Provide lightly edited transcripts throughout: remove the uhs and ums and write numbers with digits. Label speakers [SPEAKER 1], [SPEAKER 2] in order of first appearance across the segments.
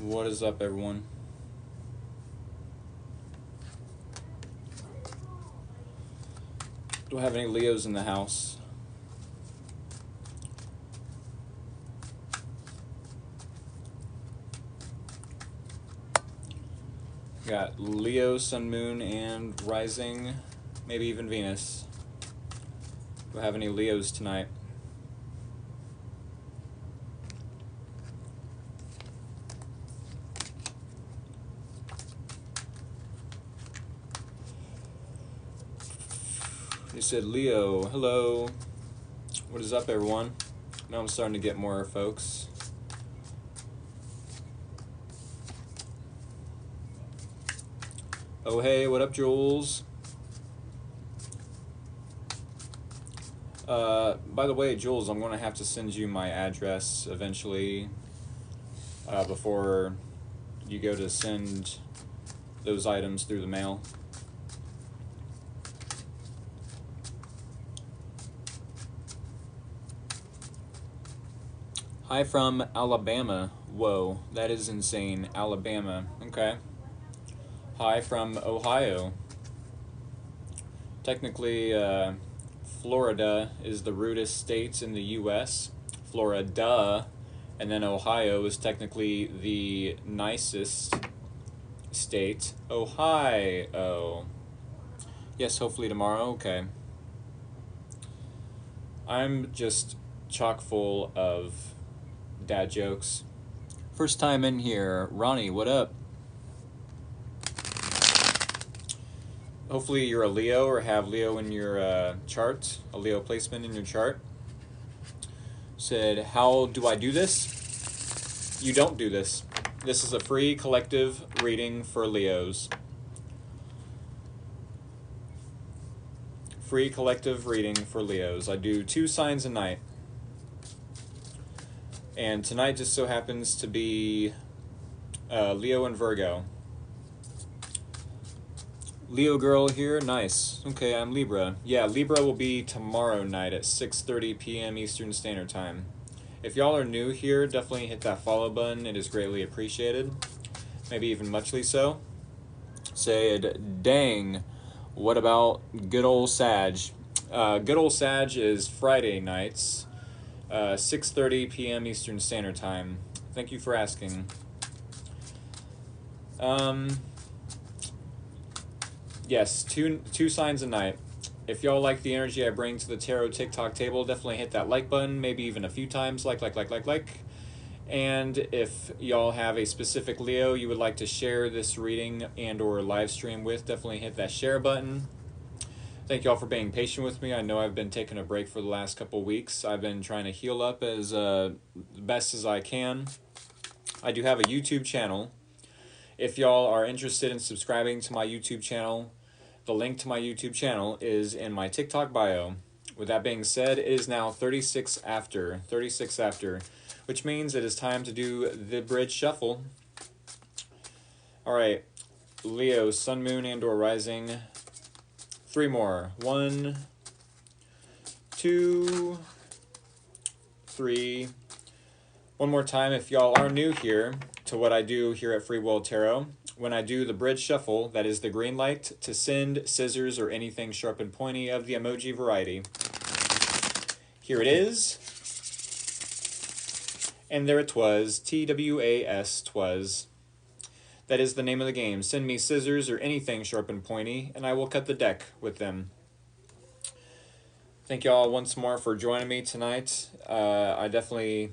[SPEAKER 1] What is up, everyone? Do I have any Leos in the house? Got Leo, Sun, Moon, and Rising, maybe even Venus. Do I have any Leos tonight? You said Leo. Hello. What is up, everyone? Now I'm starting to get more folks. Oh, hey, what up, Jules? By the way, Jules, I'm going to have to send you my address eventually before you go to send those items through the mail. Hi from Alabama. Whoa, that is insane. Alabama. Okay. Hi from Ohio. Technically, Florida is the rudest state in the U.S. Florida. And then Ohio is technically the nicest state. Ohio. Yes, hopefully tomorrow. Okay. I'm just chock full of dad jokes. First time in here. Ronnie, what up? Hopefully you're a Leo or have Leo in your chart, a Leo placement in your chart. Said, how do I do this? You don't do this. This is a free collective reading for Leos. Free collective reading for Leos. I do 2 signs a night. And tonight just so happens to be Leo and Virgo. Leo girl here, nice. Okay, I'm Libra. Yeah, Libra will be tomorrow night at 6:30 p.m. Eastern Standard Time. If y'all are new here, definitely hit that follow button. It is greatly appreciated. Maybe even muchly so. Said, dang, what about good old Sag? Good old Sag is Friday nights, 6:30 p.m. Eastern Standard Time. Thank you for asking. Yes, two signs a night. If y'all like the energy I bring to the tarot TikTok table, definitely hit that like button, maybe even a few times, like. And if y'all have a specific Leo you would like to share this reading and or live stream with, definitely hit that share button. Thank y'all for being patient with me. I know I've been taking a break for the last couple weeks. I've been trying to heal up as best as I can. I do have a YouTube channel. If y'all are interested in subscribing to my YouTube channel, the link to my YouTube channel is in my TikTok bio. With that being said, it is now 36 after, which means it is time to do the bridge shuffle. All right, Leo, Sun, Moon, and or Rising. 3 more. 1, 2, 3. One more time, if y'all are new here to what I do here at Free Will Tarot, when I do the bridge shuffle, that is the green light to send scissors or anything sharp and pointy of the emoji variety. Here it is. And there it was. TWAS, twas. That is the name of the game. Send me scissors or anything sharp and pointy, and I will cut the deck with them. Thank y'all once more for joining me tonight. I definitely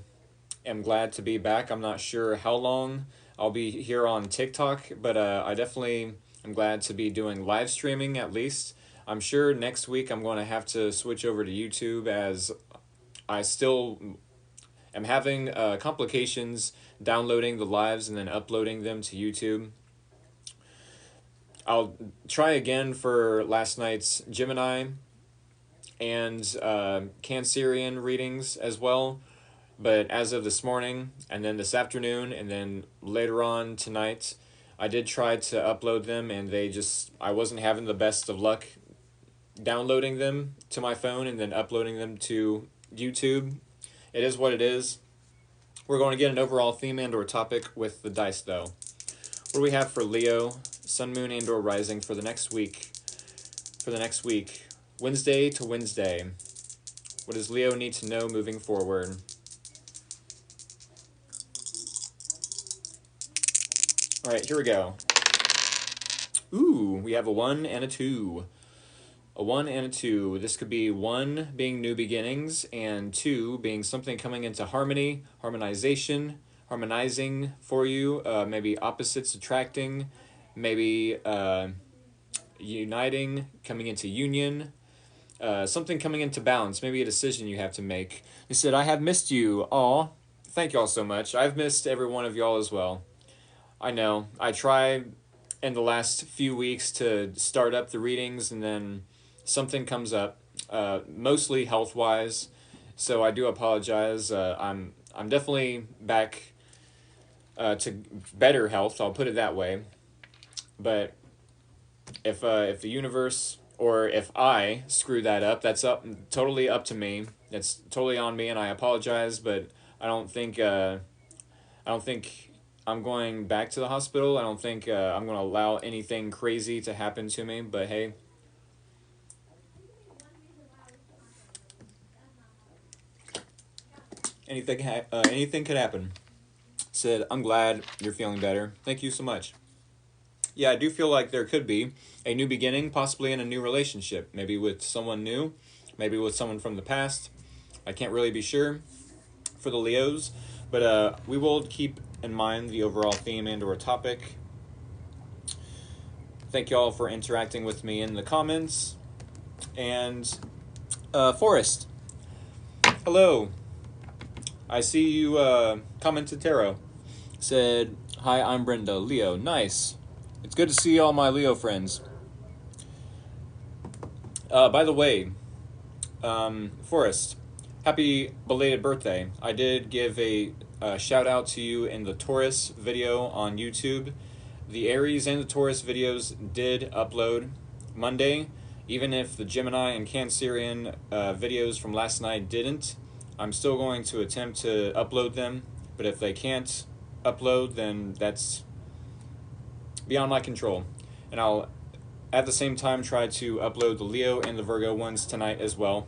[SPEAKER 1] am glad to be back. I'm not sure how long I'll be here on TikTok, but I definitely am glad to be doing live streaming at least. I'm sure next week I'm going to have to switch over to YouTube as I still am having complications downloading the lives and then uploading them to YouTube. I'll try again for last night's Gemini and Cancerian readings as well. But as of this morning, and then this afternoon, and then later on tonight, I did try to upload them, and I wasn't having the best of luck downloading them to my phone and then uploading them to YouTube. It is what it is. We're going to get an overall theme and or topic with the dice, though. What do we have for Leo, Sun, Moon, and or Rising for the next week? Wednesday to Wednesday. What does Leo need to know moving forward? All right, here we go. Ooh, we have a 1 and a 2. A 1 and a 2. This could be 1 being new beginnings and 2 being something coming into harmony, harmonizing for you, maybe opposites attracting, maybe uniting, coming into union, something coming into balance, maybe a decision you have to make. He said, I have missed you. Aw, thank y'all so much. I've missed every one of y'all as well. I know. I try in the last few weeks to start up the readings and then something comes up, mostly health-wise, so I do apologize. I'm definitely back to better health, I'll put it that way. But if the universe, or if I screw that up, that's totally up to me. It's totally on me, and I apologize. But I don't think I'm going back to the hospital. I don't think I'm going to allow anything crazy to happen to me. But hey. Anything could happen. Said, I'm glad you're feeling better. Thank you so much. Yeah, I do feel like there could be a new beginning, possibly in a new relationship. Maybe with someone new, maybe with someone from the past. I can't really be sure for the Leos, but we will keep in mind the overall theme and or topic. Thank you all for interacting with me in the comments. And Forrest, hello. I see you commented tarot. Said, hi, I'm Brenda. Leo, nice. It's good to see all my Leo friends. By the way, Forrest, happy belated birthday. I did give a shout out to you in the Taurus video on YouTube. The Aries and the Taurus videos did upload Monday. Even if the Gemini and Cancerian videos from last night didn't, I'm still going to attempt to upload them, but if they can't upload, then that's beyond my control. And I'll, at the same time, try to upload the Leo and the Virgo ones tonight as well.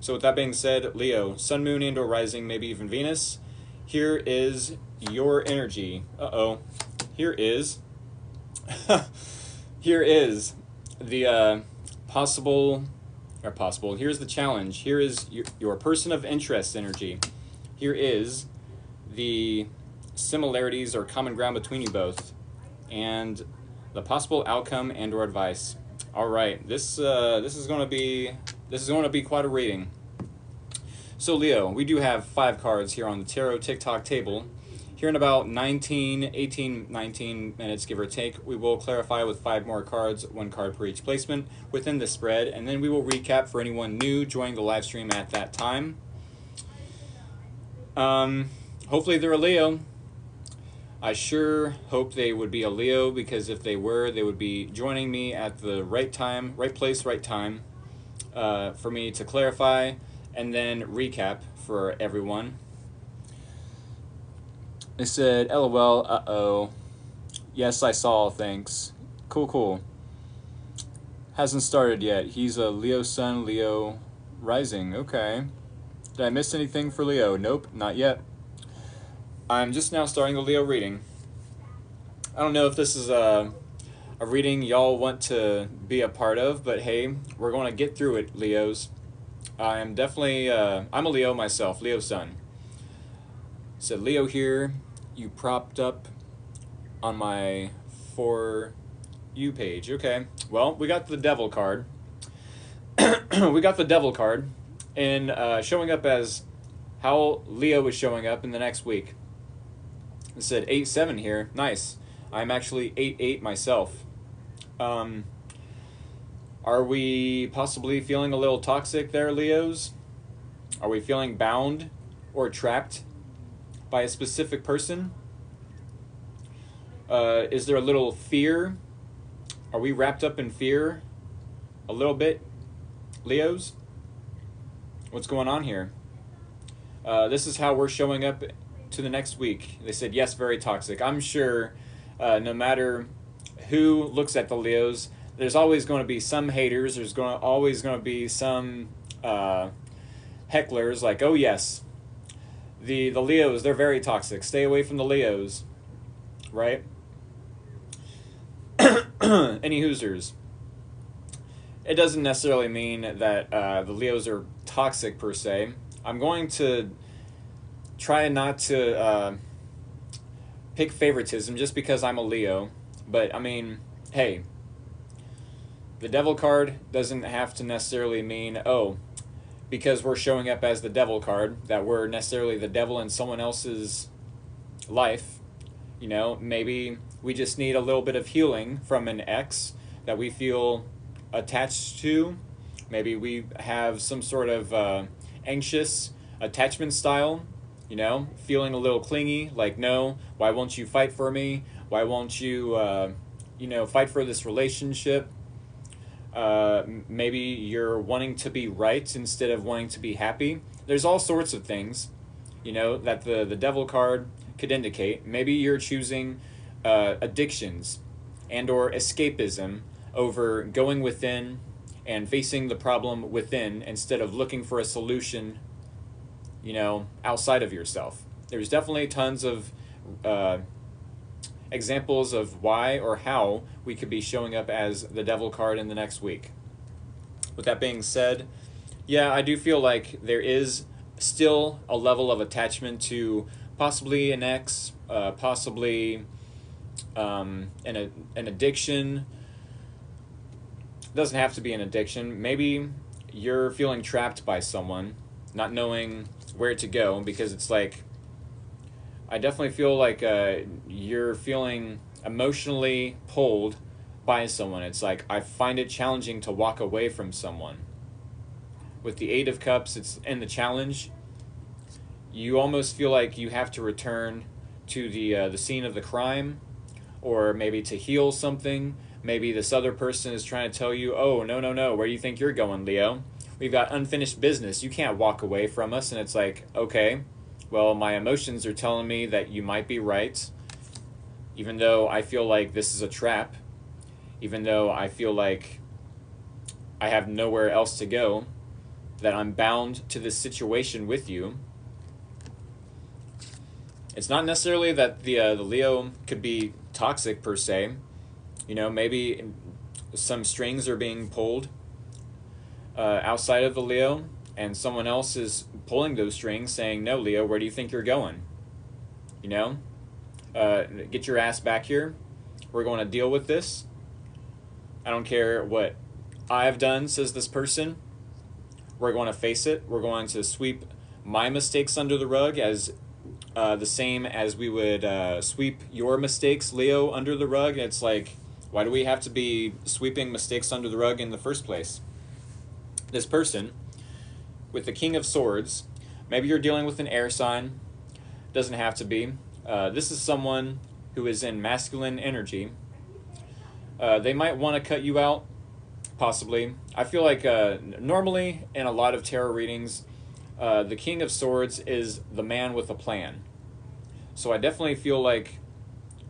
[SPEAKER 1] So with that being said, Leo, Sun, Moon, and or Rising, maybe even Venus, here is your energy. Here is the here's the challenge. Here is your person of interest energy. Here is the similarities or common ground between you both, and the possible outcome and or advice. All right, this is going to be quite a reading. So Leo, we do have 5 cards here on the tarot TikTok table. Here in about 19 minutes, give or take, we will clarify with 5 more cards, 1 card per each placement within the spread, and then we will recap for anyone new joining the live stream at that time. Hopefully they're a Leo. I sure hope they would be a Leo, because if they were, they would be joining me at the right time, right place, right time, for me to clarify and then recap for everyone. They said, LOL, uh-oh. Yes, I saw, thanks. Cool. Hasn't started yet. He's a Leo Sun, Leo Rising. Okay. Did I miss anything for Leo? Nope, not yet. I'm just now starting the Leo reading. I don't know if this is a reading y'all want to be a part of, but hey, we're going to get through it, Leos. I'm definitely, I'm a Leo myself, Leo Sun. Said Leo here, you propped up on my For You page. Okay, well, we got the Devil card. We got the Devil card, and showing up as how Leo is showing up in the next week. It said 8-7 here. Nice. I'm actually 8-8 myself. Are we possibly feeling a little toxic there, Leos? Are we feeling bound or trapped by a specific person? Is there a little fear? Are we wrapped up in fear a little bit, Leos? What's going on here? This is how we're showing up to the next week. They said, yes, very toxic. I'm sure no matter who looks at the Leos, there's always going to be some haters. There's always going to be some hecklers like, oh yes, the Leos, they're very toxic. Stay away from the Leos, right? Any Hoosers. It doesn't necessarily mean that the Leos are toxic per se. I'm going to try not to pick favoritism just because I'm a Leo. But, I mean, hey, the Devil card doesn't have to necessarily mean, oh, because we're showing up as the Devil card, that we're necessarily the devil in someone else's life. You know, maybe we just need a little bit of healing from an ex that we feel attached to. Maybe we have some sort of anxious attachment style, you know, feeling a little clingy, like, no, why won't you fight for me? Why won't you, fight for this relationship? Maybe you're wanting to be right instead of wanting to be happy. There's all sorts of things, you know, that the Devil card could indicate. Maybe you're choosing addictions and or escapism over going within and facing the problem within instead of looking for a solution, you know, outside of yourself. There's definitely tons of examples of why or how we could be showing up as the Devil card in the next week. With that being said, yeah, I do feel like there is still a level of attachment to possibly an ex, possibly an addiction. Doesn't have to be an addiction. Maybe you're feeling trapped by someone, not knowing where to go, because it's like, I definitely feel like you're feeling emotionally pulled by someone. It's like, I find it challenging to walk away from someone. With the Eight of Cups, it's in the challenge. You almost feel like you have to return to the scene of the crime, or maybe to heal something. Maybe this other person is trying to tell you, oh, no, where do you think you're going, Leo? We've got unfinished business. You can't walk away from us. And it's like, okay, well, my emotions are telling me that you might be right, even though I feel like this is a trap, even though I feel like I have nowhere else to go, that I'm bound to this situation with you. It's not necessarily that the Leo could be toxic per se. You know, maybe some strings are being pulled outside of the Leo, and someone else is pulling those strings saying, no, Leo, where do you think you're going? You know, get your ass back here. We're going to deal with this. I don't care what I've done, says this person. We're going to face it. We're going to sweep my mistakes under the rug as the same as we would sweep your mistakes, Leo, under the rug. And it's like, why do we have to be sweeping mistakes under the rug in the first place? This person, with the King of Swords, maybe you're dealing with an air sign. Doesn't have to be. This is someone who is in masculine energy. They might want to cut you out, possibly. I feel like normally in a lot of tarot readings, the King of Swords is the man with a plan. So I definitely feel like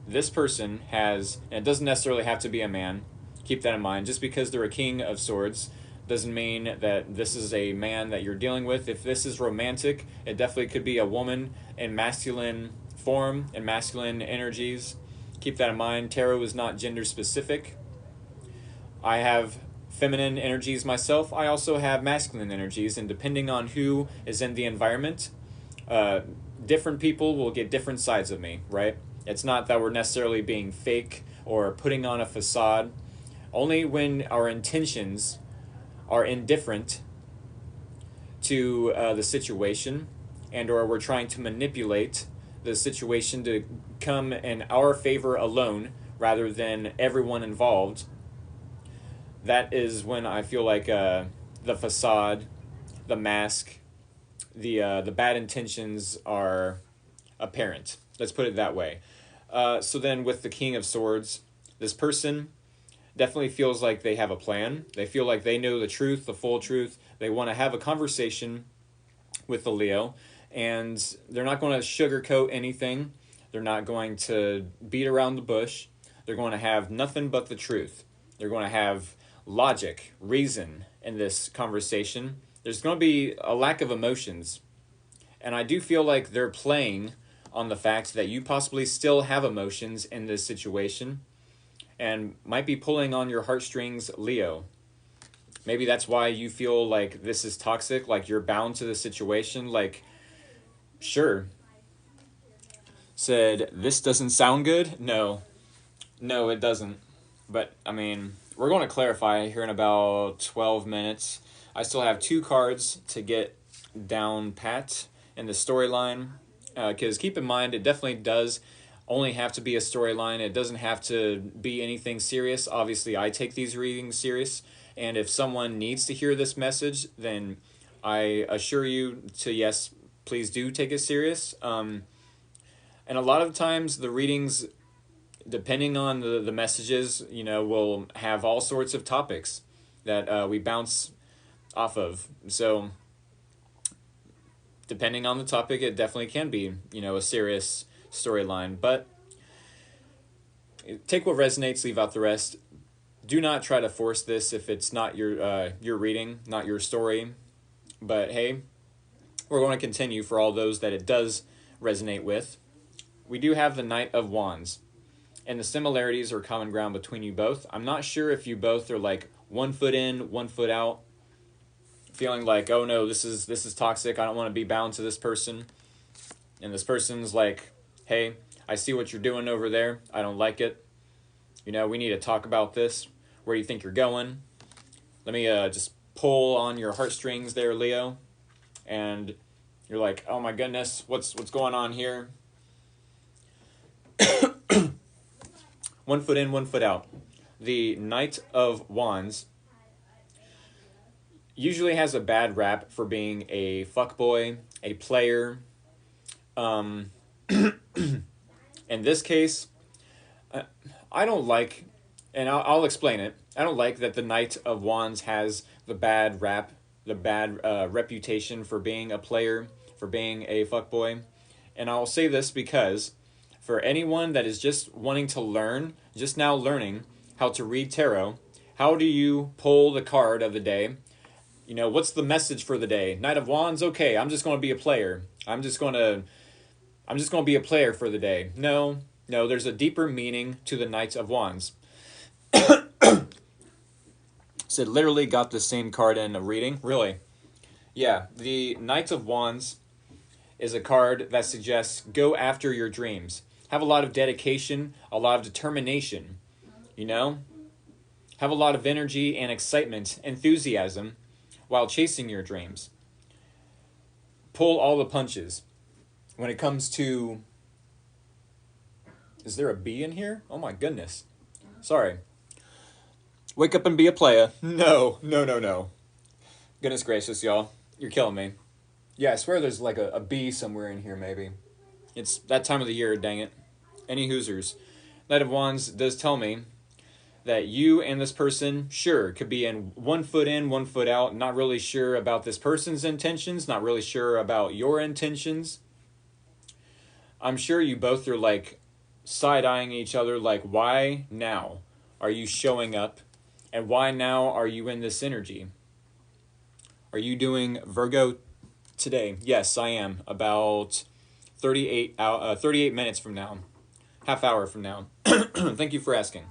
[SPEAKER 1] this person has, and it doesn't necessarily have to be a man, keep that in mind. Just because they're a King of Swords doesn't mean that this is a man that you're dealing with. If this is romantic, it definitely could be a woman in masculine form and masculine energies. Keep that in mind. Tarot is not gender specific. I have feminine energies myself. I also have masculine energies, and depending on who is in the environment, different people will get different sides of me, right? It's not that we're necessarily being fake or putting on a facade. Only when our intentions are indifferent to the situation, and or we're trying to manipulate the situation to come in our favor alone rather than everyone involved, that is when I feel like the facade, the mask, the bad intentions are apparent. Let's put it that way. So then with the King of Swords, this person definitely feels like they have a plan. They feel like they know the truth, the full truth. They want to have a conversation with the Leo. and they're not going to sugarcoat anything. They're not going to beat around the bush. They're going to have nothing but the truth. They're going to have logic, reason in this conversation. There's going to be a lack of emotions. And I do feel like they're playing on the fact that you possibly still have emotions in this situation and might be pulling on your heartstrings, Leo. Maybe that's why you feel like this is toxic, like you're bound to the situation. Like, sure. Said, this doesn't sound good? No. No, it doesn't. But, I mean, we're going to clarify here in about 12 minutes. I still have 2 cards to get down pat in the storyline. Because keep in mind, it definitely does only have to be a storyline. It doesn't have to be anything serious. Obviously, I take these readings serious. And if someone needs to hear this message, then I assure you to, yes, please do take it serious. And a lot of times the readings, depending on the messages, you know, will have all sorts of topics that we bounce off of. So depending on the topic, it definitely can be, you know, a serious storyline. But take what resonates, leave out the rest. Do not try to force this if it's not your reading, not your story. But hey, we're going to continue for all those that it does resonate with. We do have the Knight of Wands, and the similarities are common ground between you both. I'm not sure if you both are like 1 foot in, 1 foot out, feeling like, oh no, this is toxic. I don't want to be bound to this person. And this person's like, hey, I see what you're doing over there. I don't like it. You know, we need to talk about this. Where do you think you're going? Let me just pull on your heartstrings there, Leo. And you're like, oh my goodness, what's going on here? 1 foot in, 1 foot out. The Knight of Wands usually has a bad rap for being a fuckboy, a player. In this case, I don't like, and I'll explain it. I don't like that the Knight of Wands has the bad rap, the bad reputation for being a player, for being a fuckboy. And I'll say this because for anyone that is just wanting to learn, just now learning how to read tarot, how do you pull the card of the day? You know, what's the message for the day? Knight of Wands, okay, I'm just going to be a player. I'm just going to be a player for the day. No, there's a deeper meaning to the Knight of Wands. Said literally got the same card in a reading. Really? Yeah, the Knight of Wands is a card that suggests go after your dreams. Have a lot of dedication, a lot of determination, you know? Have a lot of energy and excitement, enthusiasm while chasing your dreams. Pull all the punches. When it comes to... Is there a B in here? Oh my goodness. Sorry. Wake up and be a playa. No. Goodness gracious, y'all. You're killing me. Yeah, I swear there's like a B somewhere in here, maybe. It's that time of the year, dang it. Any Hoosers. Knight of Wands does tell me that you and this person, sure, could be in 1 foot in, 1 foot out, not really sure about this person's intentions, not really sure about your intentions. I'm sure you both are like side-eyeing each other like, why now are you showing up? And why now are you in this energy? Are you doing Virgo today? Yes, I am. About 38 minutes from now. Half hour from now. Thank you for asking.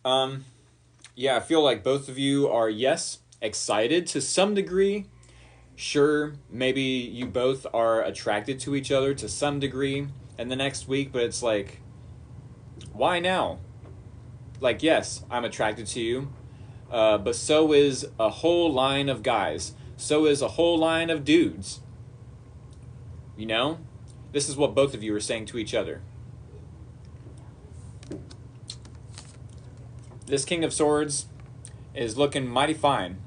[SPEAKER 1] Yeah, I feel like both of you are, yes, excited to some degree. Sure, maybe you both are attracted to each other to some degree in the next week, but it's like, why now? Like, yes, I'm attracted to you, but so is a whole line of guys. So is a whole line of dudes. You know? This is what both of you are saying to each other. This King of Swords is looking mighty fine.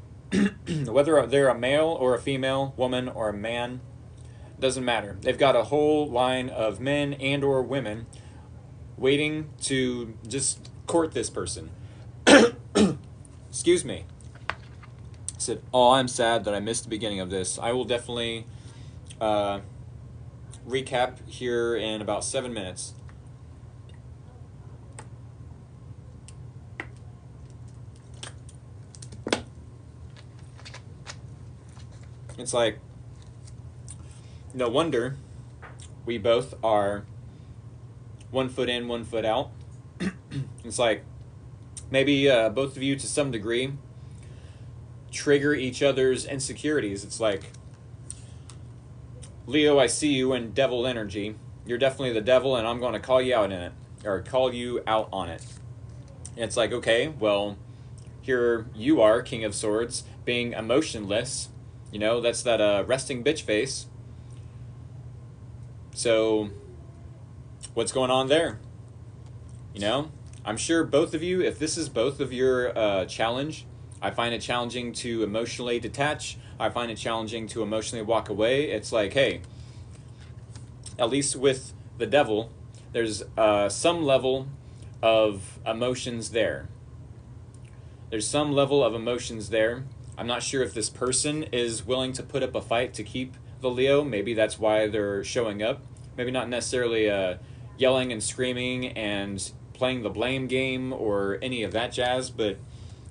[SPEAKER 1] Whether they're a male or a female, woman or a man, doesn't matter. They've got a whole line of men and or women waiting to just court this person. Excuse me. said, "Oh, I'm sad that I missed the beginning of this. I will definitely uh, recap here in about 7 minutes." It's like, no wonder we both are 1 foot in, 1 foot out. It's like, maybe both of you, to some degree, trigger each other's insecurities. It's like, Leo, I see you in devil energy. You're definitely the devil, and I'm going to call you out in it, or call you out on it. And it's like, okay, well, here you are, King of Swords, being emotionless. You know, that's that resting bitch face. So, what's going on there? You know, I'm sure both of you, if this is both of your challenge, I find it challenging to emotionally detach. I find it challenging to emotionally walk away. It's like, hey, at least with the devil, there's some level of emotions there. There's some level of emotions there. I'm not sure if this person is willing to put up a fight to keep the Leo. Maybe that's why they're showing up. Maybe not necessarily yelling and screaming and playing the blame game or any of that jazz, but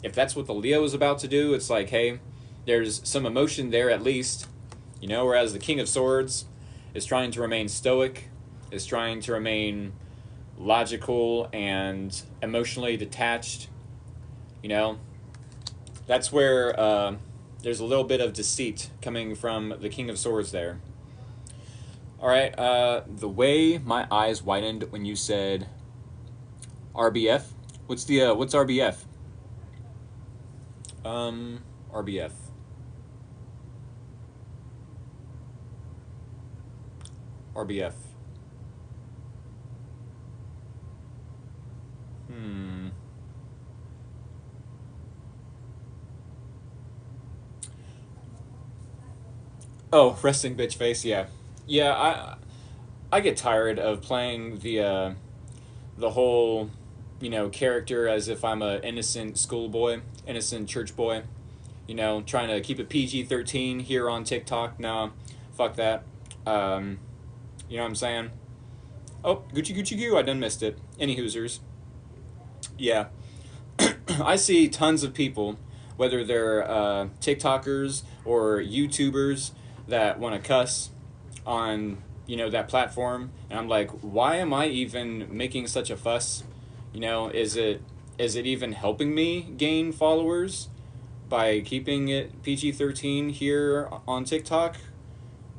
[SPEAKER 1] if that's what the Leo is about to do, it's like, hey, there's some emotion there at least, you know, whereas the King of Swords is trying to remain stoic, is trying to remain logical and emotionally detached, you know. That's where there's a little bit of deceit coming from the King of Swords there. All right, the way my eyes widened when you said RBF, what's RBF? RBF. RBF. Oh, resting bitch face. Yeah, yeah. I get tired of playing the whole, you know, character as if I'm a innocent schoolboy, innocent church boy. You know, trying to keep it PG-13 here on TikTok. No, fuck that. You know what I'm saying? Oh, Gucci Gucci Goo. I done missed it. Any Hoosers. Yeah. I see tons of people, whether they're TikTokers or YouTubers, that want to cuss on, you know, that platform, and I'm like, why am I even making such a fuss? You know, is it even helping me gain followers by keeping it PG-13 here on TikTok?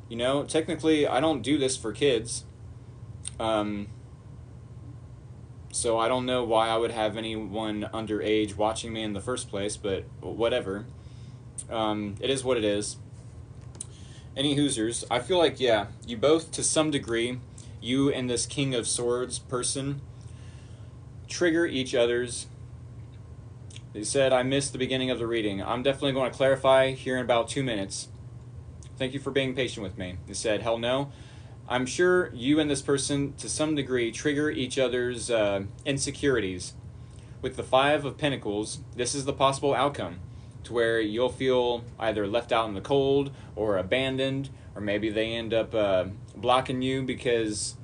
[SPEAKER 1] You know, technically, I don't do this for kids. So I don't know why I would have anyone underage watching me in the first place, but whatever. It is what it is. Any Hoosers, I feel like, yeah, you both, to some degree, you and this King of Swords person, trigger each other's. They said, I missed the beginning of the reading. I'm definitely going to clarify here in about 2 minutes. Thank you for being patient with me. They said, hell no. I'm sure you and this person, to some degree, trigger each other's insecurities. With the Five of Pentacles, this is the possible outcome, to where you'll feel either left out in the cold or abandoned, or maybe they end up blocking you because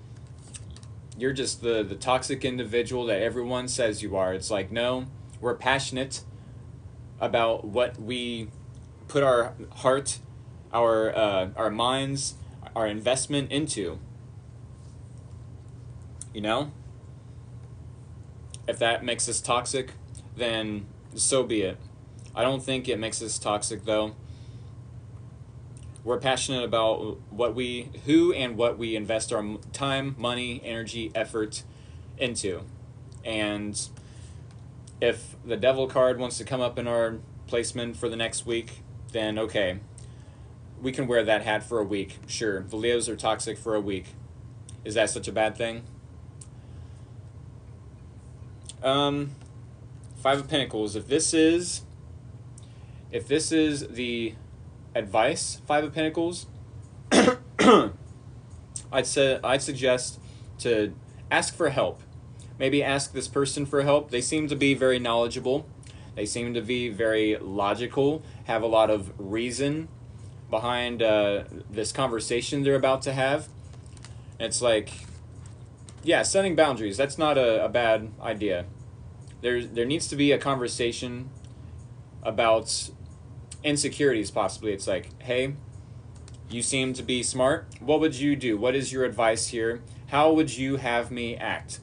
[SPEAKER 1] you're just the toxic individual that everyone says you are. It's like, no, we're passionate about what we put our heart, our minds, our investment into. You know? If that makes us toxic, then so be it. I don't think it makes us toxic, though. We're passionate about who and what we invest our time, money, energy, effort into. And if the devil card wants to come up in our placement for the next week, then okay. We can wear that hat for a week. Sure, the Leos are toxic for a week. Is that such a bad thing? Five of Pentacles. If this is the advice, Five of Pentacles, I'd suggest to ask for help. Maybe ask this person for help. They seem to be very knowledgeable. They seem to be very logical, have a lot of reason behind this conversation they're about to have. And it's like, yeah, setting boundaries, that's not a bad idea. There needs to be a conversation about insecurities, possibly. It's like, hey, you seem to be smart. What would you do? What is your advice here? How would you have me act?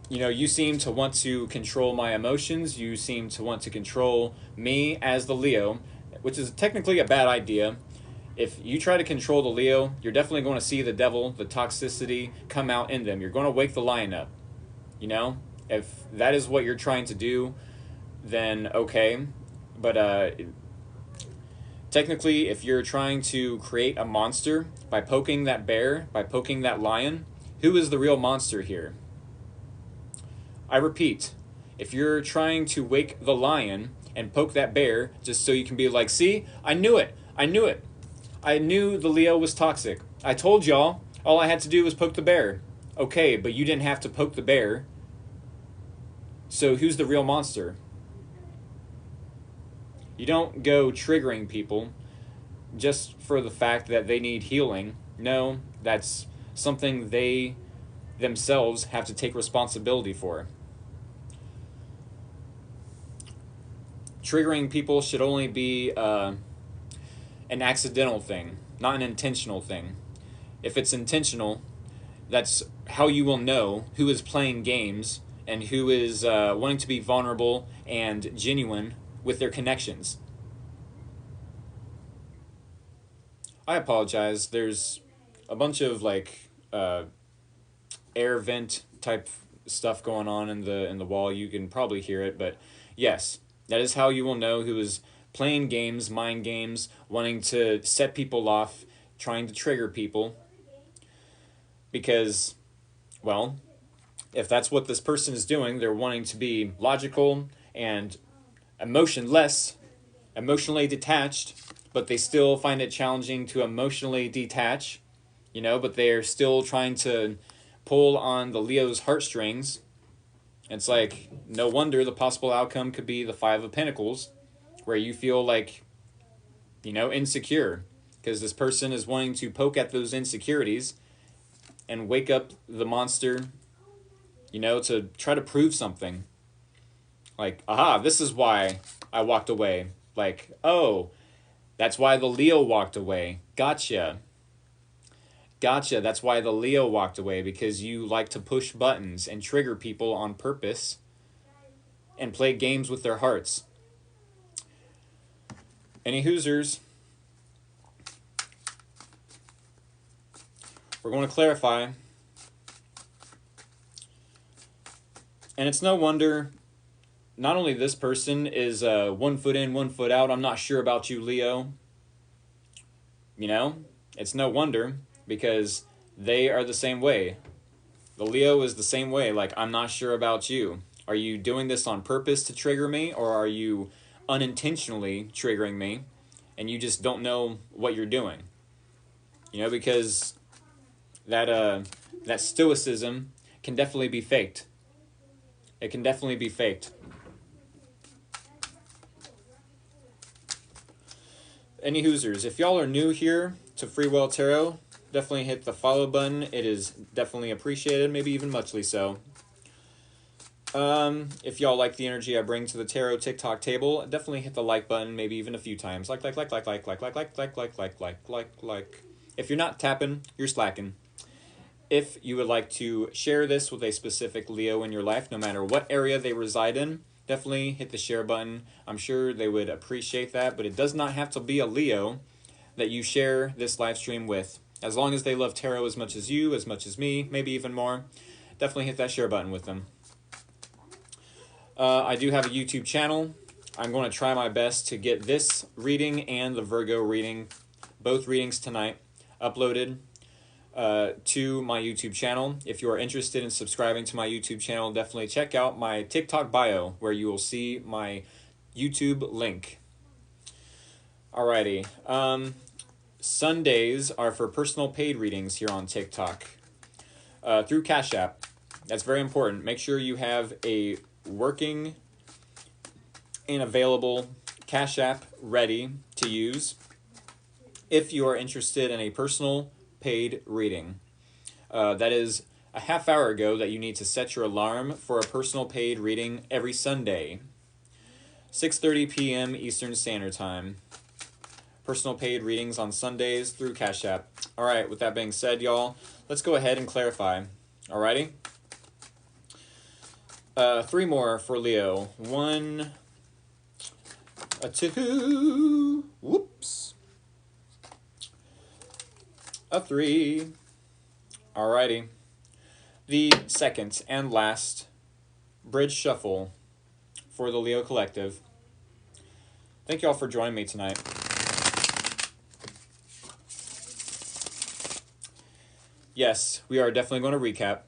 [SPEAKER 1] You know, you seem to want to control my emotions. You seem to want to control me as the Leo, which is technically a bad idea. If you try to control the Leo, you're definitely going to see the devil, the toxicity come out in them. You're going to wake the lion up. You know, if that is what you're trying to do, then okay. But technically, if you're trying to create a monster by poking that bear, by poking that lion, who is the real monster here? I repeat, if you're trying to wake the lion and poke that bear just so you can be like, see, I knew it. I knew it. I knew the Leo was toxic. I told y'all, all I had to do was poke the bear. Okay, but you didn't have to poke the bear. So who's the real monster? You don't go triggering people just for the fact that they need healing. No, that's something they themselves have to take responsibility for. Triggering people should only be an accidental thing, not an intentional thing. If it's intentional, that's how you will know who is playing games and who is wanting to be vulnerable and genuine with their connections. I apologize. There's a bunch of like air vent type stuff going on in the wall. You can probably hear it, but yes, that is how you will know who is playing games, mind games, wanting to set people off, trying to trigger people. Because, well, if that's what this person is doing, they're wanting to be logical and emotionless, emotionally detached, but they still find it challenging to emotionally detach, you know, but they're still trying to pull on the Leo's heartstrings. It's like, no wonder the possible outcome could be the Five of Pentacles, where you feel like, you know, insecure, because this person is wanting to poke at those insecurities and wake up the monster, you know, to try to prove something. Like, aha, this is why I walked away. Like, oh, that's why the Leo walked away. Gotcha. Gotcha, that's why the Leo walked away, because you like to push buttons and trigger people on purpose and play games with their hearts. Any Hoosers? We're going to clarify. And it's no wonder, not only this person is 1 foot in, 1 foot out. I'm not sure about you, Leo. You know, it's no wonder, because they are the same way. The Leo is the same way. Like, I'm not sure about you. Are you doing this on purpose to trigger me, or are you unintentionally triggering me and you just don't know what you're doing? You know, because that stoicism can definitely be faked. It can definitely be faked. Any Hoosers, if y'all are new here to Free Will Tarot, definitely hit the follow button. It is definitely appreciated, maybe even muchly so. If y'all like the energy I bring to the tarot TikTok table, definitely hit the like button, maybe even a few times. Like. If you're not tapping, you're slacking. If you would like to share this with a specific Leo in your life, no matter what area they reside in, definitely hit the share button. I'm sure they would appreciate that, but it does not have to be a Leo that you share this live stream with. As long as they love tarot as much as you, as much as me, maybe even more, definitely hit that share button with them. I do have a YouTube channel. I'm going to try my best to get this reading and the Virgo reading, both readings tonight, uploaded to my YouTube channel. If you are interested in subscribing to my YouTube channel, definitely check out my TikTok bio, where you will see my YouTube link. Alrighty. Sundays are for personal paid readings here on TikTok through Cash App. That's very important. Make sure you have a working and available Cash App ready to use if you are interested in a personal paid reading. That is a half hour ago that you need to set your alarm for a personal paid reading every Sunday, 6:30 p.m. Eastern Standard Time. Personal paid readings on Sundays through Cash App. All right, with that being said, y'all, let's go ahead and clarify. Alrighty? 3 more for Leo. 1, a 2, whoops, a 3. Alrighty. The second and last bridge shuffle for the Leo Collective. Thank y'all for joining me tonight. Yes, we are definitely going to recap.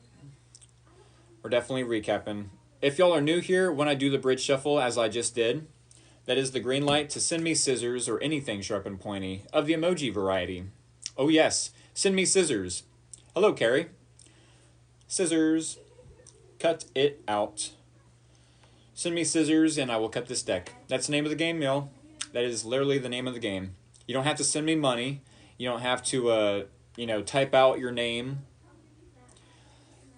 [SPEAKER 1] We're definitely recapping. If y'all are new here, when I do the bridge shuffle, as I just did, that is the green light to send me scissors or anything sharp and pointy of the emoji variety. Oh yes, send me scissors. Hello, Carrie. Scissors. Cut it out. Send me scissors and I will cut this deck. That's the name of the game, y'all. That is literally the name of the game. You don't have to send me money. You don't have to, type out your name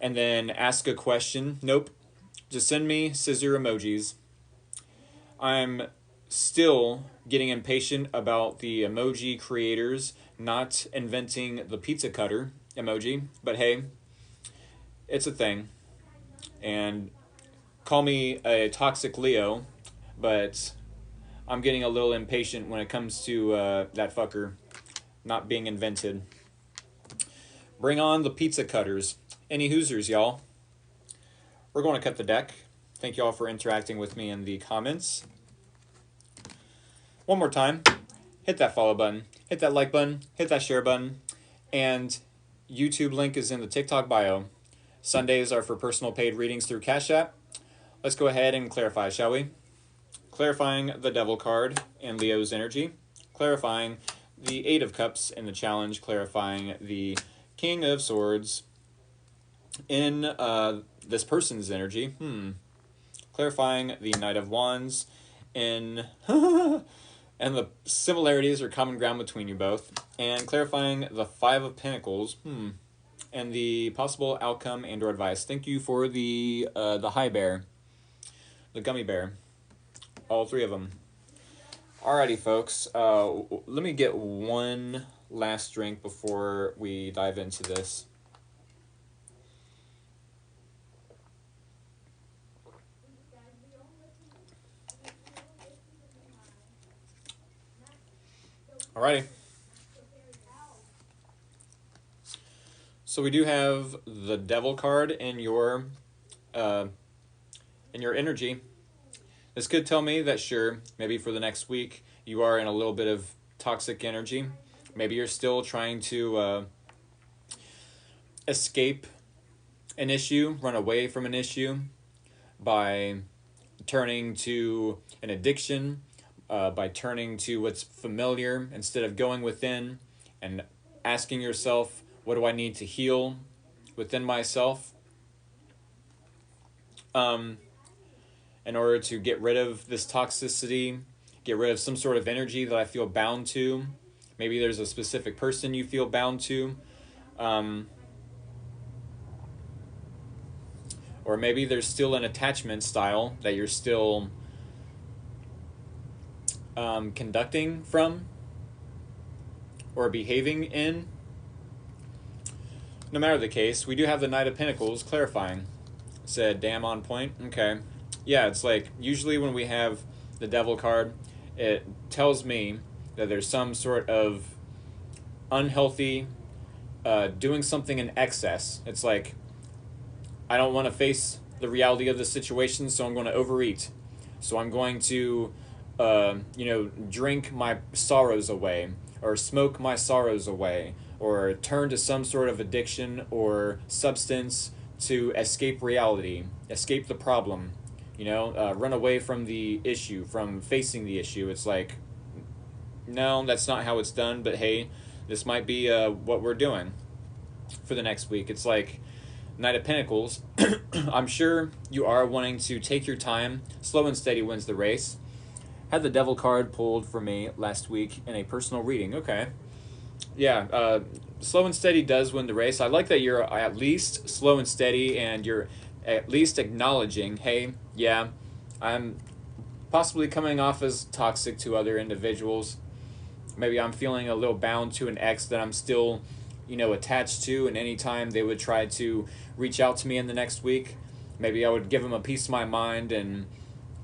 [SPEAKER 1] and then ask a question. Nope. Just send me scissor emojis. I'm still getting impatient about the emoji creators not inventing the pizza cutter emoji. But hey, it's a thing. And call me a toxic Leo, but I'm getting a little impatient when it comes to that fucker not being invented. Bring on the pizza cutters. Any Hoosers, y'all? We're going to cut the deck. Thank y'all for interacting with me in the comments. One more time, hit that follow button, hit that like button, hit that share button, and YouTube link is in the TikTok bio. Sundays are for personal paid readings through Cash App. Let's go ahead and clarify, shall we? Clarifying the Devil card in Leo's energy. Clarifying the 8 of Cups in the challenge. Clarifying the King of Swords in this person's energy. Clarifying the Knight of Wands in... and the similarities or common ground between you both. And clarifying the 5 of Pentacles. And the possible outcome and or advice. Thank you for the high bear. The gummy bear. All 3 of them. Alrighty, folks. Let me get one last drink before we dive into this. Alrighty. So we do have the Devil card in your energy. This could tell me that sure, maybe for the next week you are in a little bit of toxic energy. Maybe you're still trying to escape an issue, run away from an issue by turning to an addiction, by turning to what's familiar instead of going within and asking yourself, what do I need to heal within myself in order to get rid of this toxicity, get rid of some sort of energy that I feel bound to. Maybe there's a specific person you feel bound to. Or maybe there's still an attachment style that you're still conducting from or behaving in. No matter the case, we do have the Knight of Pentacles clarifying. Said, damn on point. Okay. Yeah, it's like, usually when we have the Devil card, it tells me that there's some sort of unhealthy, doing something in excess. It's like, I don't want to face the reality of the situation, so I'm going to overeat. So I'm going to, drink my sorrows away, or smoke my sorrows away, or turn to some sort of addiction or substance to escape reality, escape the problem, run away from the issue, from facing the issue. It's like, no, that's not how it's done, but hey, this might be what we're doing for the next week. It's like Knight of Pentacles. I'm sure you are wanting to take your time. Slow and steady wins the race. Had the devil card pulled for me last week in a personal reading. Okay. Yeah, slow and steady does win the race. I like that you're at least slow and steady and you're at least acknowledging, hey, yeah, I'm possibly coming off as toxic to other individuals. Maybe I'm feeling a little bound to an ex that I'm still, attached to, and anytime they would try to reach out to me in the next week, maybe I would give them a piece of my mind and,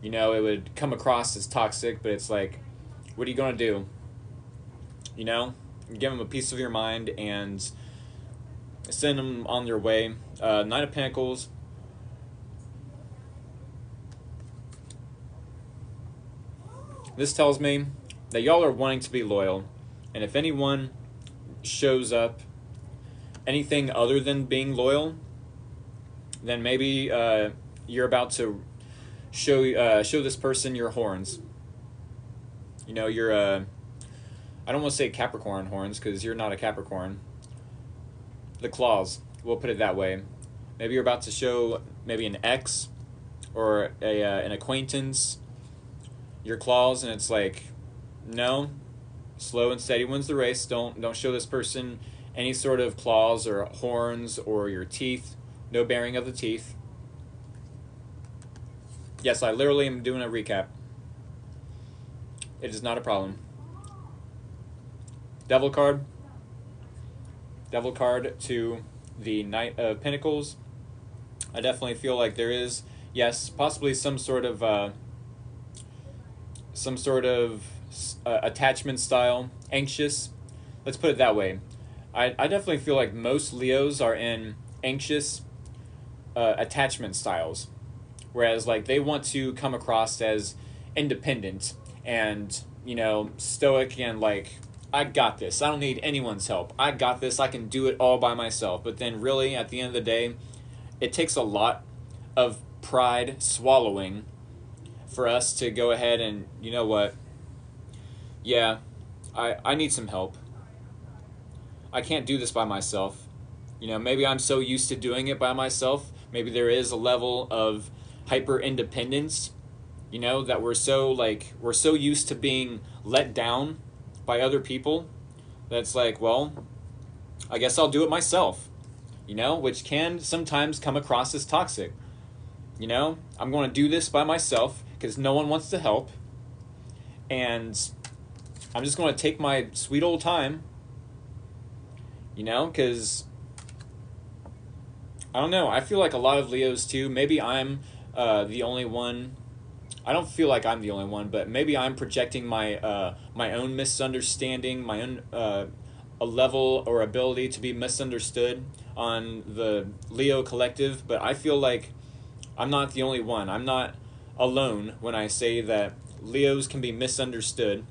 [SPEAKER 1] it would come across as toxic, but it's like, what are you going to do? Give them a piece of your mind and send them on their way. Knight of Pentacles. This tells me that y'all are wanting to be loyal, and if anyone shows up anything other than being loyal, then maybe you're about to show this person your horns. You're I don't want to say Capricorn horns because you're not a Capricorn. The claws, we'll put it that way. Maybe you're about to show maybe an ex or an acquaintance your claws, and it's like, no, slow and steady wins the race. Don't show this person any sort of claws or horns or your teeth. No baring of the teeth. Yes, I literally am doing a recap. It is not a problem. Devil card. Devil card to the Knight of Pentacles. I definitely feel like there is, yes, possibly some sort of attachment style, anxious. Let's put it that way. I definitely feel like most Leos are in anxious attachment styles, whereas like they want to come across as independent and stoic and like, I got this. I don't need anyone's help. I got this. I can do it all by myself. But then really, at the end of the day, it takes a lot of pride swallowing for us to go ahead and, you know what? Yeah, I need some help. I can't do this by myself. Maybe I'm so used to doing it by myself. Maybe there is a level of hyper independence, that we're so used to being let down by other people that's like, well, I guess I'll do it myself, which can sometimes come across as toxic. I'm going to do this by myself because no one wants to help, and I'm just going to take my sweet old time, because I don't know, I feel like a lot of Leos too, maybe I'm the only one. I don't feel like I'm the only one, but maybe I'm projecting my my own misunderstanding, my own a level or ability to be misunderstood on the Leo collective. But I feel like I'm not the only one. I'm not alone when I say that Leos can be misunderstood,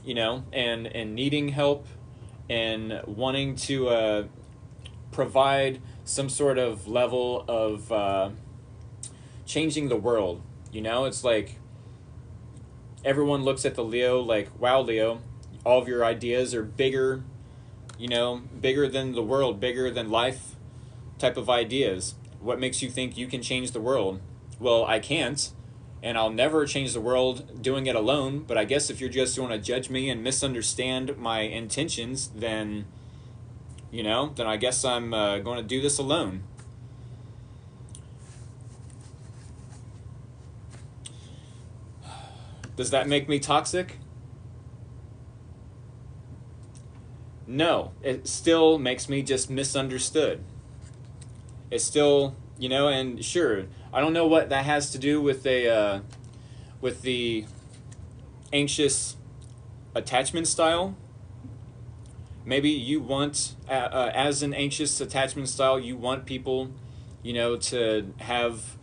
[SPEAKER 1] and needing help and wanting to provide some sort of level of changing the world. It's like everyone looks at the Leo like, wow, Leo, all of your ideas are bigger, bigger than the world, bigger than life type of ideas. What makes you think you can change the world? Well, I can't, and I'll never change the world doing it alone, but I guess if you're just going to judge me and misunderstand my intentions, then, then I guess I'm going to do this alone. Does that make me toxic? No, it still makes me just misunderstood. It's still, and sure, I don't know what that has to do with with the anxious attachment style. Maybe you want, as an anxious attachment style, you want people, to have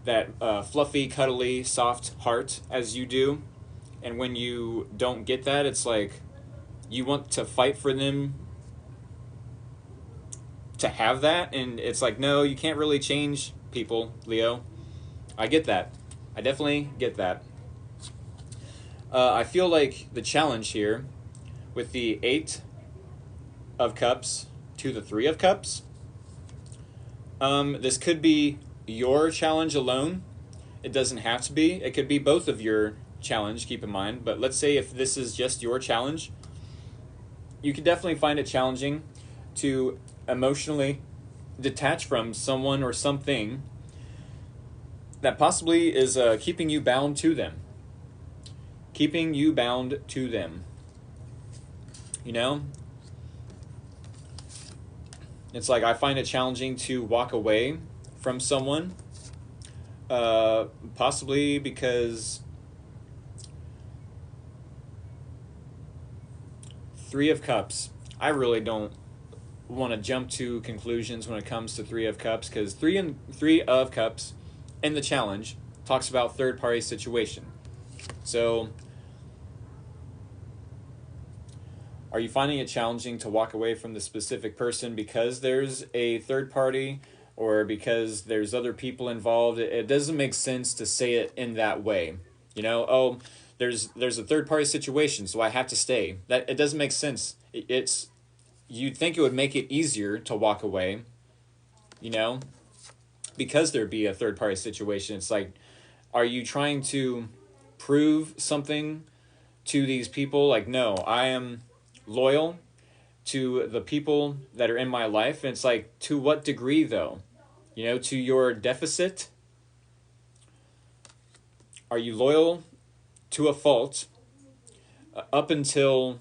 [SPEAKER 1] that fluffy, cuddly, soft heart as you do. And when you don't get that, it's like you want to fight for them to have that. And it's like, no, you can't really change people, Leo. I get that. I definitely get that. I feel like the challenge here with the 8 of Cups to the 3 of Cups, this could be your challenge alone, It doesn't have to be. It could be both of your challenge, keep in mind. But let's say if this is just your challenge, you can definitely find it challenging to emotionally detach from someone or something that possibly is keeping you bound to them. Keeping you bound to them. You know? It's like I find it challenging to walk away from someone, possibly because Three of Cups. I really don't want to jump to conclusions when it comes to Three of Cups, because Three of Cups in the challenge talks about third party situation. So are you finding it challenging to walk away from the specific person because there's a third party or because there's other people involved? It doesn't make sense to say it in that way. You know, oh, there's a third party situation, so I have to stay. That it doesn't make sense. It's you'd think it would make it easier to walk away, you know, because there'd be a third party situation. It's like, are you trying to prove something to these people? Like, no, I am loyal to the people that are in my life. And it's like, to what degree though? You know, to your deficit? Are you loyal to a fault up until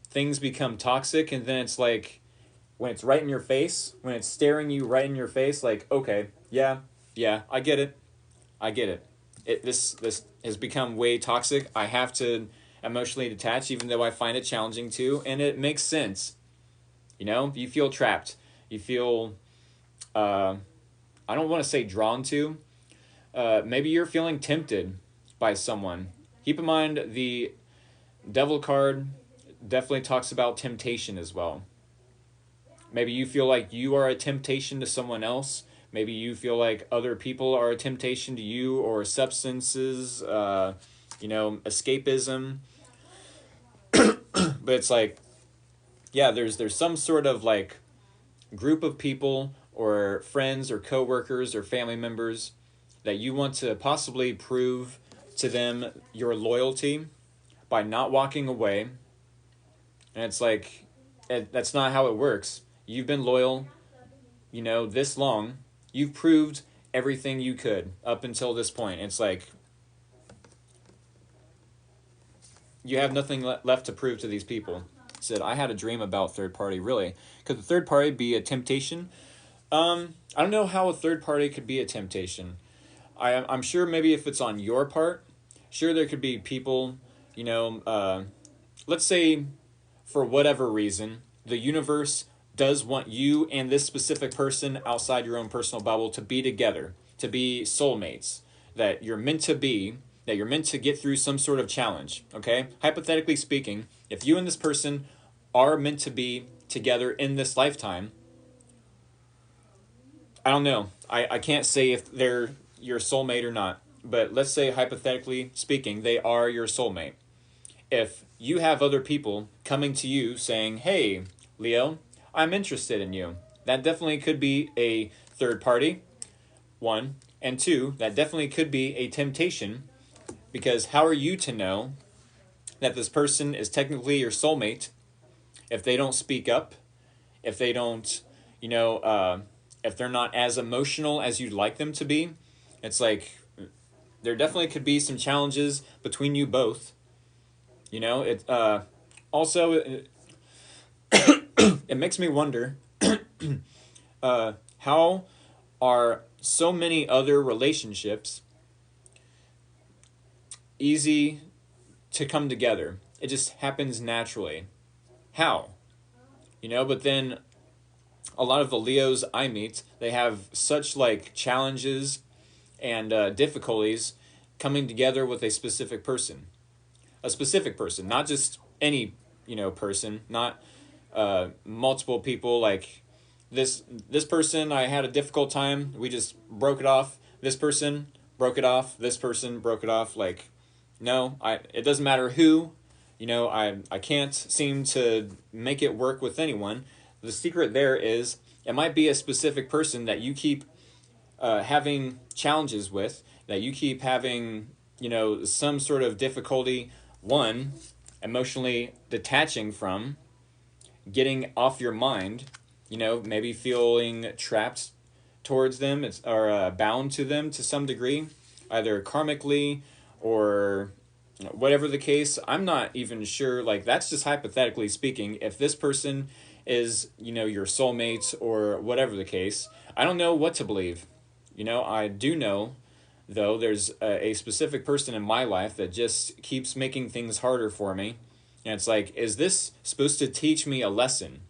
[SPEAKER 1] things become toxic, and then it's like when it's right in your face, when it's staring you right in your face, like, okay, yeah, I get it. This has become way toxic. I have to emotionally detach, even though I find it challenging to, and it makes sense. You know, you feel trapped. You feel, I don't want to say drawn to. Maybe you're feeling tempted by someone. Keep in mind the Devil card definitely talks about temptation as well. Maybe you feel like you are a temptation to someone else. Maybe you feel like other people are a temptation to you, or substances, escapism. But it's like, yeah, there's some sort of like group of people or friends or coworkers or family members that you want to possibly prove to them your loyalty by not walking away. And it's like, that's not how it works. You've been loyal, this long. You've proved everything you could up until this point. It's like, you have nothing left to prove to these people. Said, I had a dream about third party, really. Could the third party be a temptation? I don't know how a third party could be a temptation. I'm sure maybe if it's on your part, sure there could be people, let's say for whatever reason, the universe does want you and this specific person outside your own personal bubble to be together, to be soulmates, that you're meant to be, that you're meant to get through some sort of challenge, okay? Hypothetically speaking, if you and this person are meant to be together in this lifetime, I don't know. I can't say if they're your soulmate or not, but let's say hypothetically speaking, they are your soulmate. If you have other people coming to you saying, hey, Leo, I'm interested in you, that definitely could be a third party, one. And two, that definitely could be a temptation, because how are you to know that this person is technically your soulmate if they don't speak up, if they don't, if they're not as emotional as you'd like them to be? It's like, there definitely could be some challenges between you both. Also, it makes me wonder, how are so many other relationships easy to come together? It just happens naturally. How? But then a lot of the Leos I meet, they have such like challenges and difficulties coming together with a specific person. A specific person, not just any, person, not multiple people. Like this person, I had a difficult time. We just broke it off. This person broke it off. This person broke it off. Like, no, it doesn't matter who. I can't seem to make it work with anyone. The secret there is it might be a specific person that you keep having challenges with. that you keep having, some sort of difficulty, one, emotionally detaching from, getting off your mind, maybe feeling trapped towards them, or bound to them to some degree, either karmically or whatever the case. I'm not even sure, like, that's just hypothetically speaking. If this person is, your soulmate or whatever the case, I don't know what to believe. I do know, though, there's a specific person in my life that just keeps making things harder for me. And it's like, is this supposed to teach me a lesson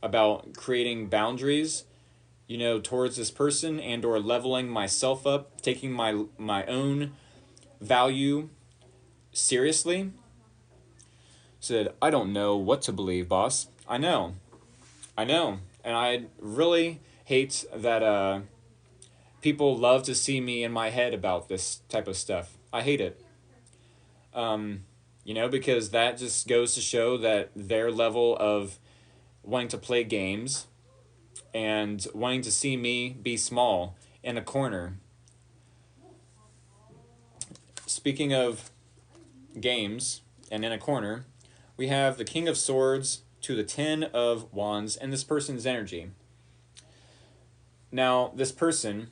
[SPEAKER 1] about creating boundaries, towards this person, and or leveling myself up, taking my own value seriously? Said, I don't know what to believe, boss. I know. And I really hate that people love to see me in my head about this type of stuff. I hate it. Because that just goes to show that their level of wanting to play games and wanting to see me be small in a corner. Speaking of games and in a corner, we have the King of Swords to the Ten of Wands and this person's energy. Now, this person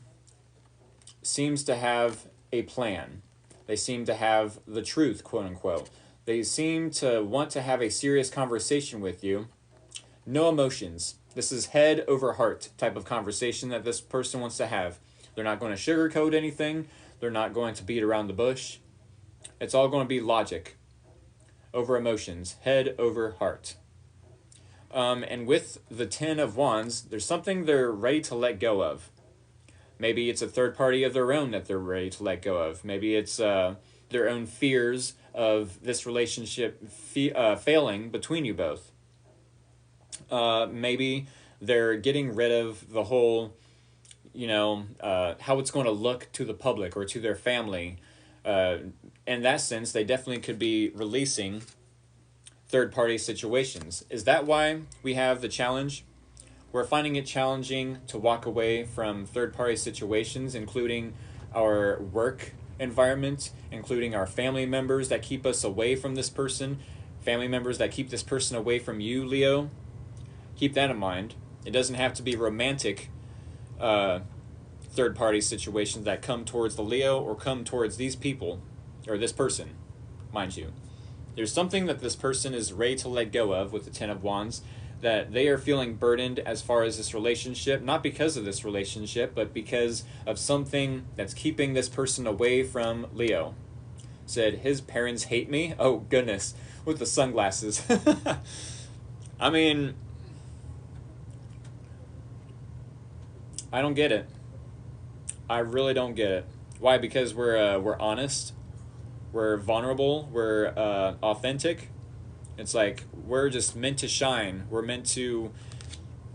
[SPEAKER 1] seems to have a plan. They seem to have the truth, quote unquote. They seem to want to have a serious conversation with you. No emotions. This is head over heart type of conversation that this person wants to have. They're not going to sugarcoat anything. They're not going to beat around the bush. It's all going to be logic over emotions, head over heart. And with the Ten of Wands, there's something they're ready to let go of. Maybe it's a third party of their own that they're ready to let go of. Maybe it's their own fears of this relationship failing between you both. Maybe they're getting rid of the whole, how it's going to look to the public or to their family. In that sense, they definitely could be releasing third-party situations. Is that why we have the challenge? We're finding it challenging to walk away from third-party situations, including our work environment, including our family members that keep us away from this person, family members that keep this person away from you, Leo. Keep that in mind. It doesn't have to be romantic third-party situations that come towards the Leo or come towards these people, or this person, mind you. There's something that this person is ready to let go of with the Ten of Wands, that they are feeling burdened as far as this relationship, not because of this relationship, but because of something that's keeping this person away from Leo. Said, his parents hate me? Oh, goodness, with the sunglasses. I mean, I don't get it. I really don't get it. Why? Because we're honest, we're vulnerable, we're authentic. It's like we're just meant to shine. We're meant to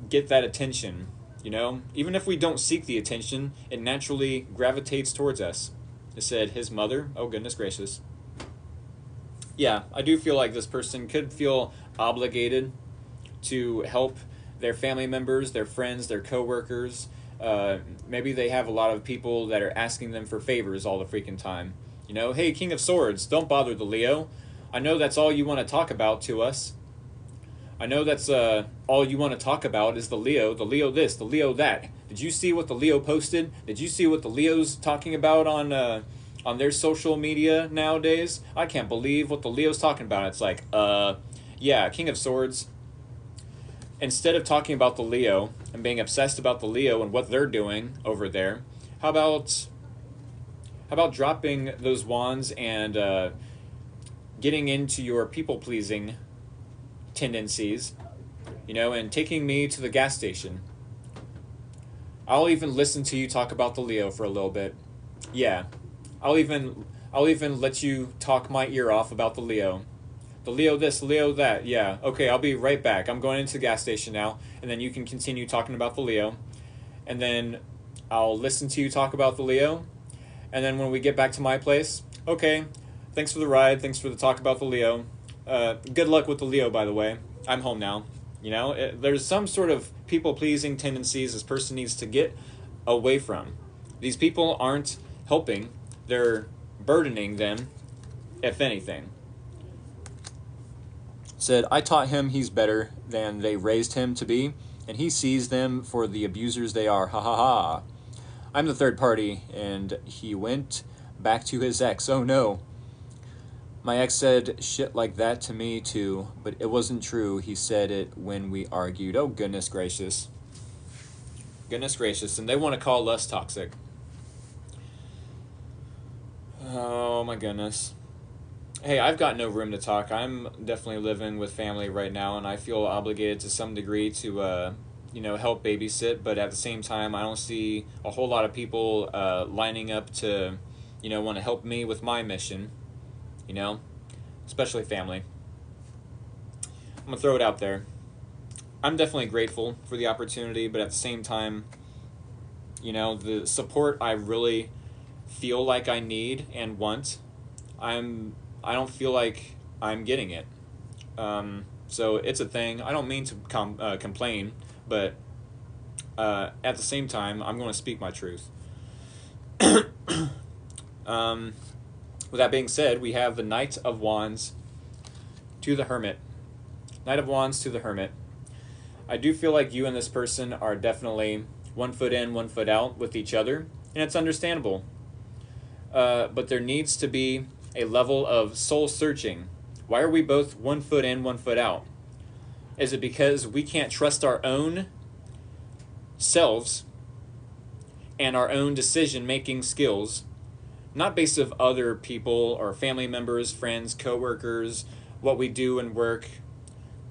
[SPEAKER 1] get that attention, Even if we don't seek the attention, it naturally gravitates towards us. It said his mother. Oh, goodness gracious. Yeah, I do feel like this person could feel obligated to help their family members, their friends, their coworkers. Maybe they have a lot of people that are asking them for favors all the freaking time. Hey, King of Swords, don't bother the Leo. I know that's all you want to talk about to us. I know that's all you want to talk about is the Leo this, the Leo that. Did you see what the Leo posted? Did you see what the Leo's talking about on their social media nowadays? I can't believe what the Leo's talking about. It's like, yeah, King of Swords. Instead of talking about the Leo and being obsessed about the Leo and what they're doing over there, how about dropping those wands and getting into your people-pleasing tendencies, and taking me to the gas station. I'll even listen to you talk about the Leo for a little bit. Yeah, I'll even let you talk my ear off about the Leo. The Leo this, Leo that. Yeah, okay, I'll be right back. I'm going into the gas station now, and then you can continue talking about the Leo. And then I'll listen to you talk about the Leo. And then when we get back to my place, okay, thanks for the ride. Thanks for the talk about the Leo. Good luck with the Leo, by the way. I'm home now. There's some sort of people-pleasing tendencies this person needs to get away from. These people aren't helping they're burdening them, if anything. Said, I taught him he's better than they raised him to be, and he sees them for the abusers they are. Ha ha ha. I'm the third party, and he went back to his ex. Oh no. My ex said shit like that to me too, but it wasn't true. He said it when we argued. Oh, goodness gracious. Goodness gracious. And they want to call us toxic. Oh, my goodness. Hey, I've got no room to talk. I'm definitely living with family right now, and I feel obligated to some degree to, help babysit. But at the same time, I don't see a whole lot of people lining up to, want to help me with my mission. Especially family. I'm going to throw it out there. I'm definitely grateful for the opportunity, but at the same time, the support I really feel like I need and want, I don't feel like I'm getting it. So it's a thing. I don't mean to complain, but at the same time, I'm going to speak my truth. With that being said, we have the Knight of Wands to the Hermit. Knight of Wands to the Hermit. I do feel like you and this person are definitely 1 foot in, 1 foot out with each other, and it's understandable. But there needs to be a level of soul searching. Why are we both 1 foot in, 1 foot out? Is it because we can't trust our own selves and our own decision-making skills, not based of other people or family members, friends, coworkers, what we do and work?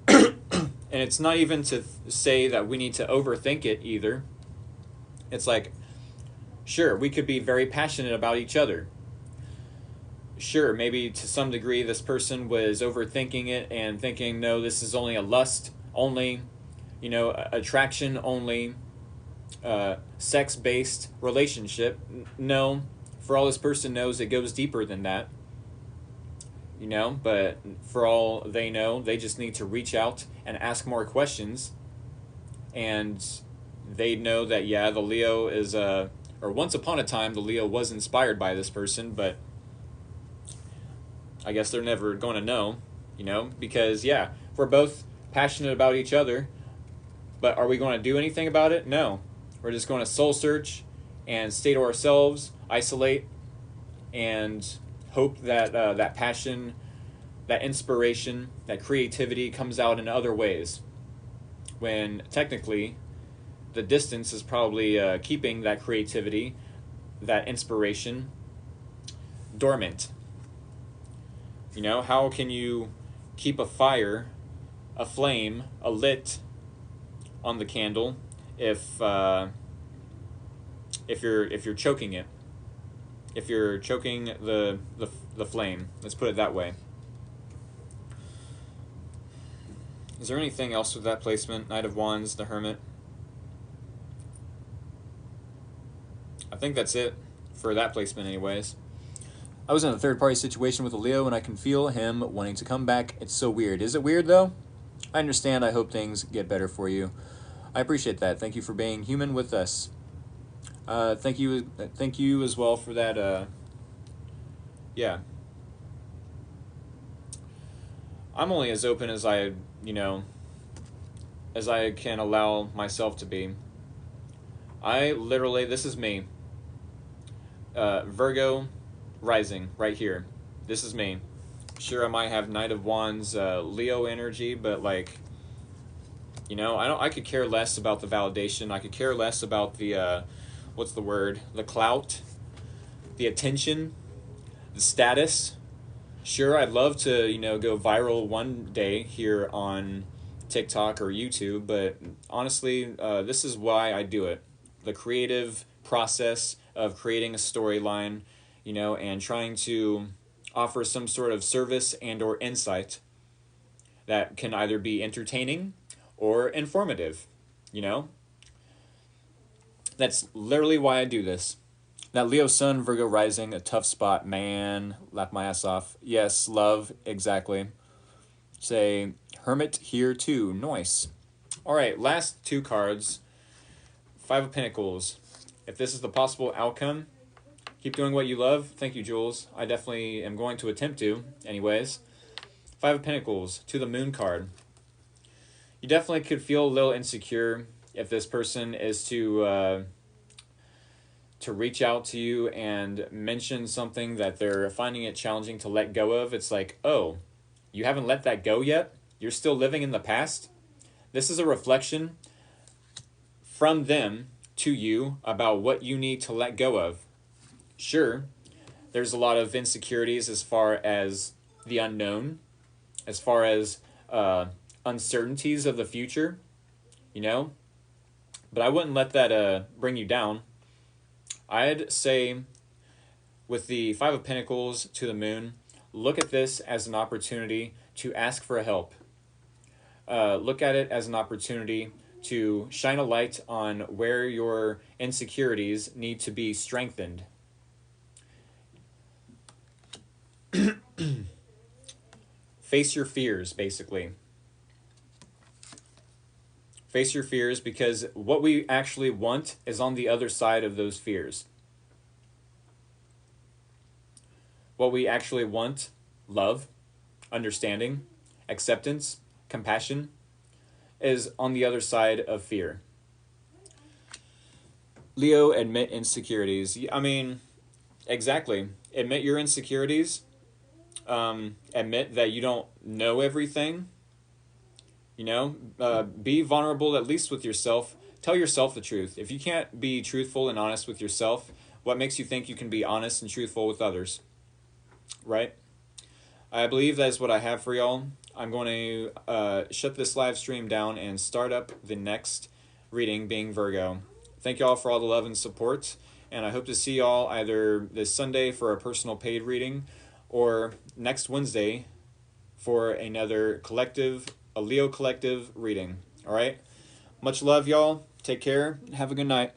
[SPEAKER 1] And it's not even to say that we need to overthink it either. It's like, sure, we could be very passionate about each other. Sure, maybe to some degree this person was overthinking it and thinking, no, this is only a lust only, attraction only, sex-based relationship. No, for all this person knows, it goes deeper than that. But for all they know, they just need to reach out and ask more questions. And they know that, yeah, the Leo is, or once upon a time, the Leo was inspired by this person, but I guess they're never going to know, because, yeah, we're both passionate about each other, but are we going to do anything about it? No. We're just going to soul search and stay to ourselves, isolate, and hope that that passion, that inspiration, that creativity comes out in other ways. When technically, the distance is probably keeping that creativity, that inspiration, dormant. How can you keep a fire, a flame, a lit on the candle if you're choking it? If you're choking the flame, let's put it that way. Is there anything else with that placement? Knight of Wands, the Hermit. I think that's it for that placement anyways. I was in a third-party situation with a Leo, and I can feel him wanting to come back. It's so weird. Is it weird, though? I understand. I hope things get better for you. I appreciate that. Thank you for being human with us. Thank you as well for that. Yeah. I'm only as open as I can allow myself to be. This is me. Virgo rising right here. This is me. Sure, I might have Knight of Wands, Leo energy, but I could care less about the validation. I could care less about the, the clout, the attention, the status. Sure, I'd love to, go viral one day here on TikTok or YouTube, but honestly, this is why I do it. The creative process of creating a storyline, and trying to offer some sort of service and or insight that can either be entertaining or informative, That's literally why I do this. That Leo Sun, Virgo rising, a tough spot, man. Laugh my ass off. Yes, love, exactly. Say, Hermit here too. Nice. All right, last two cards. Five of Pentacles. If this is the possible outcome, Keep doing what you love. Thank you, Jules. I definitely am going to attempt to, anyways. Five of Pentacles, to the Moon card. You definitely could feel a little insecure if this person is to reach out to you and mention something that they're finding it challenging to let go of. It's like, oh, you haven't let that go yet? You're still living in the past? This is a reflection from them to you about what you need to let go of. Sure, there's a lot of insecurities as far as the unknown, as far as uncertainties of the future, you know? But I wouldn't let that bring you down. I'd say with the Five of Pentacles to the Moon, look at this as an opportunity to ask for help. Look at it as an opportunity to shine a light on where your insecurities need to be strengthened. Face your fears, basically. Face your fears, because what we actually want is on the other side of those fears. What we actually want, love, understanding, acceptance, compassion, is on the other side of fear. Leo, admit insecurities. I mean, exactly. Admit your insecurities. Admit that you don't know everything. You know, be vulnerable at least with yourself. Tell yourself the truth. If you can't be truthful and honest with yourself, what makes you think you can be honest and truthful with others? Right? I believe that is what I have for y'all. I'm going to shut this live stream down and start up the next reading, being Virgo. Thank y'all for all the love and support, and I hope to see y'all either this Sunday for a personal paid reading or next Wednesday for another collective, a Leo collective reading. All right? Much love, y'all. Take care. Have a good night.